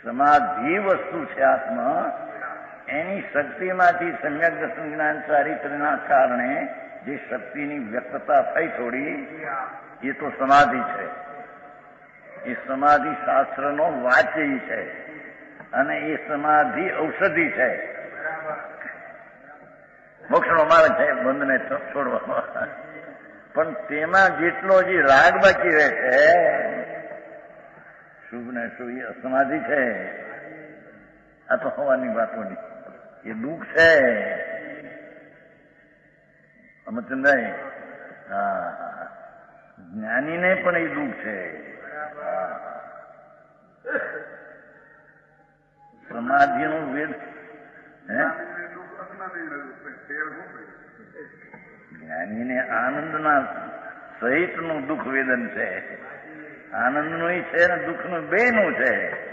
સમાધિ વસ્તુ છે આત્મા, એની શક્તિમાંથી સમ્યક દર્શન જ્ઞાન ચારિત્રના કારણે જે શક્તિની વ્યક્તતા થઈ થોડી, એ તો સમાધિ છે. એ સમાધિ શાસ્ત્રનો વાચ્ય છે અને એ સમાધિ ઔષધિ છે. મોક્ષનો માર્ગ છે બંધને છોડવાનો. પણ તેમાં જેટલો જે રાગ બાકી રહે છે, શુભ ને શુભ, એ અસમાધિ છે. આ તો હોવાની વાતો નહીં, એ દુઃખ છે. સમજદાય? હા, જ્ઞાનીને પણ એ દુઃખ છે. સમાધિનું વેદ જ્ઞાનીને આનંદના સહિતનું દુઃખ વેદન છે. આનંદનું છે ને દુઃખનું બેનું છે.